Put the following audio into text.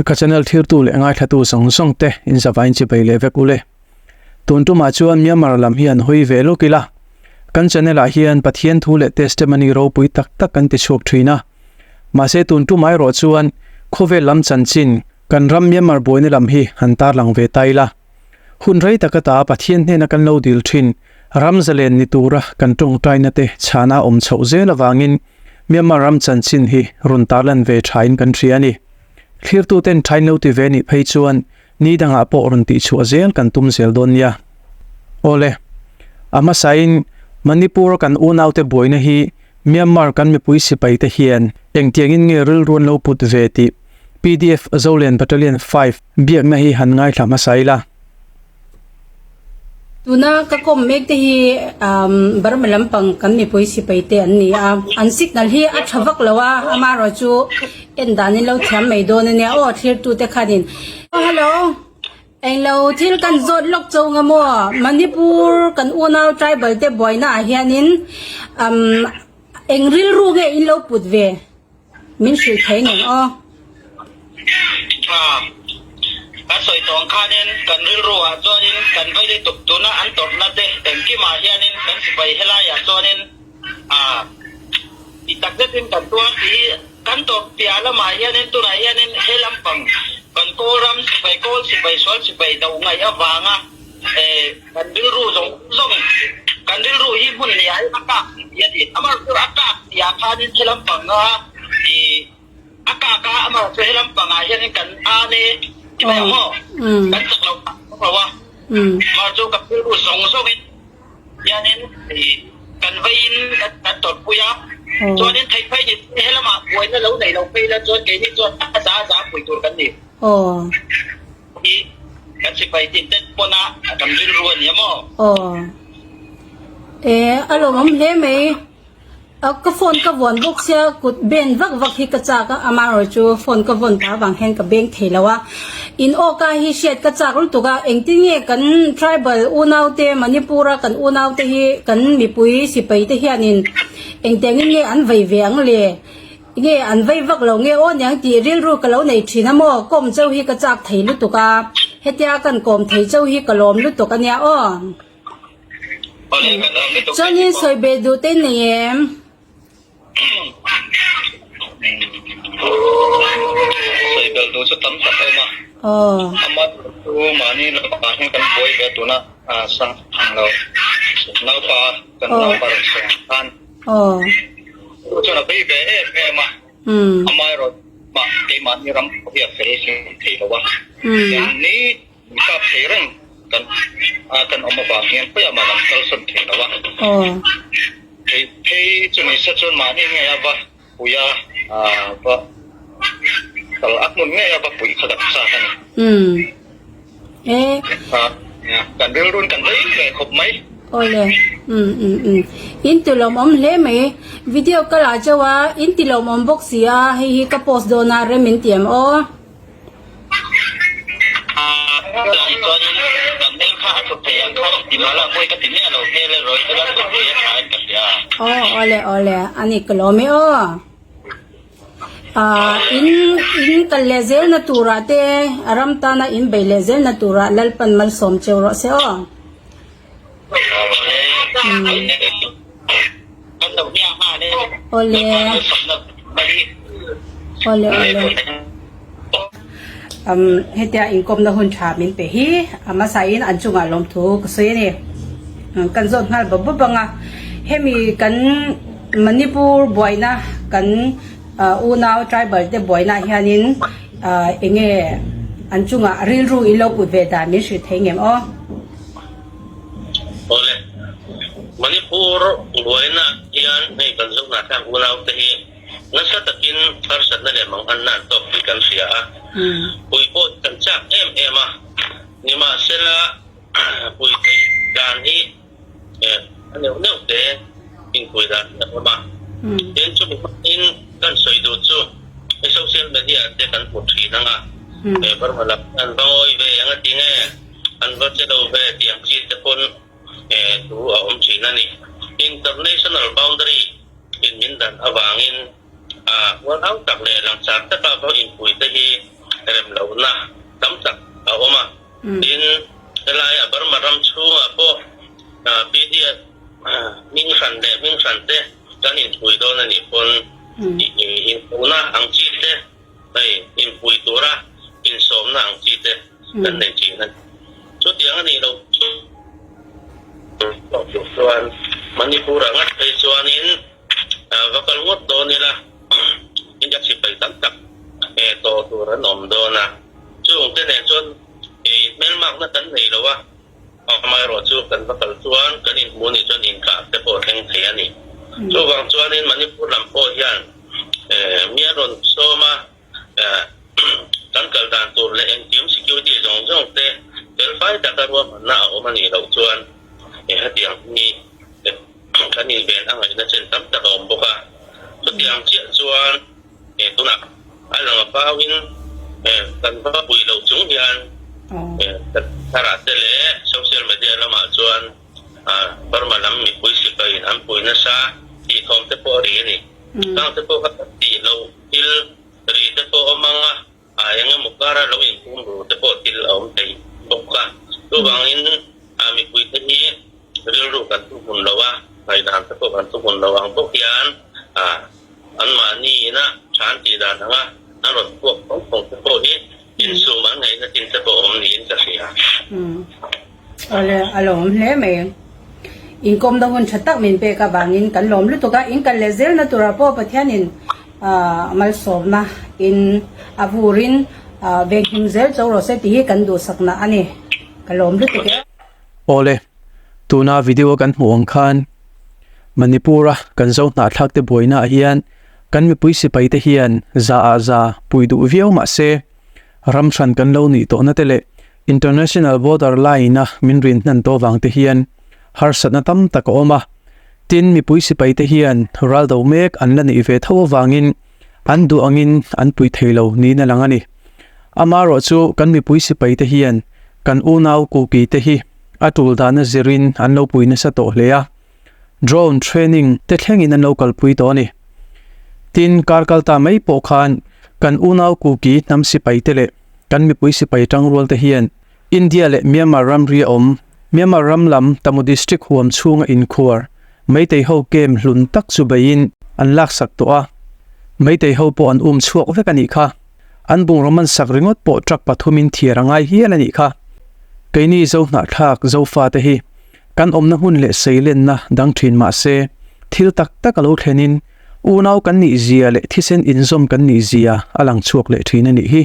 ka channel thir tu le ngai thatu song song te in zawain chi bai le vek ule tun tu ma chuan Myanmar lam hian hoi ve lo kila kan channel a hian pathian thu le testimony ro pui tak tak kan ti chok thina ma se tun tu mai ro chuan khove lam chan chin kan ram Myanmar boine lam hi hantar lang ve taila hun rei takata pathian hne na kan lo dil thin ram zalen ni tura kan tung taina te chana chho zela wangin Myanmar ram chan chin hi run talan ve thain kan thriani thlir tu ten thain lo ti ve ni phei chuan ni danga po run ti chu azel kan tum zel don ya ole ama sain Manipur kan unaute boina hi Myanmar kan mi pui sipai te hian engtiangin nge ril ruan lo put ve ti PDF Zolen Battalion 5 biak na hi han ngai thama saila tuna ka kom mek te hi barmalam pang kan mi poi sipai te an ni an signal hi a thawak lawa ama ro chu en dani lo tham mai don ne o thir tu te khanin hello eng lo thil kan zot lok chou nga mo Manipur kan unau tribal te boina hianin eng ril ru ge in lo put ve min shui thain o kan soi tong khanin kan ril ru a chonin kan vai le tuk tuna an tok na te tengki ma hianin kan sipai hela ya chonin itak te tin kan tua ti kan tok piala ma hianin tu rai hianin helam pang kan koram sipai kol sipai sol sipai dau ngai awanga kan ril ru zong kan ril ru hi mun ni ai aka ya di amar tu aka ya khanin helam pang i aka amar tu helam pang hianin kan ane iba mo kan taklaw wa marjo kapil ru song yanin kan vain kan tot puya cho nên thầy phây thì hết là mà cuối nó lâu này lâu phây là cho cái cho giá buổi tối kan ni thì kan si phây tin tên pona cầm dil ruan ya mo alo ngam he me ka phone ka von box ya kut ben vak hi ka cha ka amaro chu phone ka von ta wang hen ka bank thelawa in o ka hi shet ka cha rul tu ka engtinge kan tribal unau te Manipura kan unau te hi kan mi pui sipai te hianin engtengin nge an vai veng le nge an vai vak lo nge o nyang ti ril ru ka lo nei thina mo kom chau hi ka chak thei lu tu ka hetia kan kom thei chau hi ka lom lu tu ka nya o cho nên soi be du te ne soi bel do sa tam sa ma amat tu mani la pa hin kan boy be tu na sang lo nau pa kan nau pa san cho na be be ma amai ro ma ke ma ni ram ko ya fe thi lo wa ni ka fe ren kan oma ba hian pa ya ma lam kal sun thi lo wa thế cho nên sẽ cho mà nên nghe ba puya ba kalau aku nghe ba puya kada sa kan kan run kan lấy về khop mấy ole in tu lom om le me video kala chawa in ti lom om box ya hi ka post do na remin tiam o ole ani kalome o in kalezel na turate aram ta na in belezel na tura lalpan mal som chewro se o ole hetia income na hun tha min pe hi ama sain anchunga lom thu ksoi ni kan zon ngal babanga hemi kan Manipur boina kan unau tribal te boina hianin enge anchunga ril ru ilo pu ve da mi shi thengem o ole Manipur boina hian nei kan zong na thang unau te hi nasa takin farsat na le mang anna top kan sia pui po kan chak em ni ma sela pui te dan hi neu te in pui da ma in chu in kan soi do chu social media te kan pu thi na nga bar malap an noi ve ang tinge an va che do ve tiang chi te pon tu a chi na ni international boundary in mindan awangin wal out tak le lang sa ta ba in pui te hi rem สันเตกันอินปุยโดนันนี่คนอินปูนะอังจีเตไออินปุยตัวระอินสมนะอังจีเตกันในจีนั้นชุดอย่างนี้เราส่วนมันนี่ปูระงัดไปส่วนนี้ก็กำลังโดนนี่ละอินยักษ์สิไปตั้งตักตัวระนมโดนนะช่วงเต้นจนเมื่อมากนั่นตั้งนี่แล้ววะเอามารอช่วงกันก็กำลังส่วนกันอินมูนี่จนอินขาดแต่พอแทงเทียนี่ช่วงบางส่วนนี้มันนี่พูดลำโพยันเมียรอนโซมากันเกิดการตัวเล่นทีม security จงเตะเดินไฟแต่กระรวมมันน่าเอามันนี่เราส่วนเดียงนี่กันอินเป็นอะไรนั่นเช่นตั้งแต่อมบุกะก็เดียงเชี่ยส่วนตัวนักอะไรมาฟ้าวินกันฟ้าปุยเราจุงยันถ้ารัดเตะโซเชียลมีเดียเรามาส่วนปรมาณมีปุยสิไปอันปุยนั่นซะที่ทอมเตปอรีนี่ตั้งเตปอกับตีเราทิลรีเตปอมังyang mukara lo in kumbu tepo til om tei bokka tu bangin ami puite ni riru kan tu mun lawa ai dan tepo kan tu mun lawang bokyan an mani na chanti dan nga anon pok pok tepo hi in su man ngai na tin tepo om ni in ka sia ale alom le me in kom da hun chatak min pe ka bangin kan lom lu to ka in kan lezel na tura po pathianin mal somna in avurin vekim zel chawro se ti kan du sakna ani kalom lu te ole tuna video kan huang khan manipura kan zo na thak te boina hian kan mi puisi pai te hian za puidu viau ma se ramthan kan lo ni to na tele international border line na minrin nan to wang te hian har satna tam tak oma tin mi puisi pai te hian ral do mek an la ni ve thaw wangin an du angin an pui theilo ni na langani amaro chu kan mi puisi pai te hian kan unau ku ki te hi atul dana zirin an lo puina sa to hlea drone training te thlengin an local pui to ni tin karkal ta mai po khan kan unau ku ki nam si pai te le kan mi puisi pai tang rol te hian India le Myanmar ram ri om Myanmar ram lam Tamu district huam chunga in khur mai te ho kem hlun tak chu bain an lak sak to a mai te ho po an chuak ve kani kha an bung roman sak ringot po truck pathumin thiarangai hi alani kha keini zo na thak zo fa te hi kan omna hun le seilen na dang thin ma se thil tak tak alo thlenin unau kan ni zia le thisen inzom kan ni zia alang chuak le thina ni hi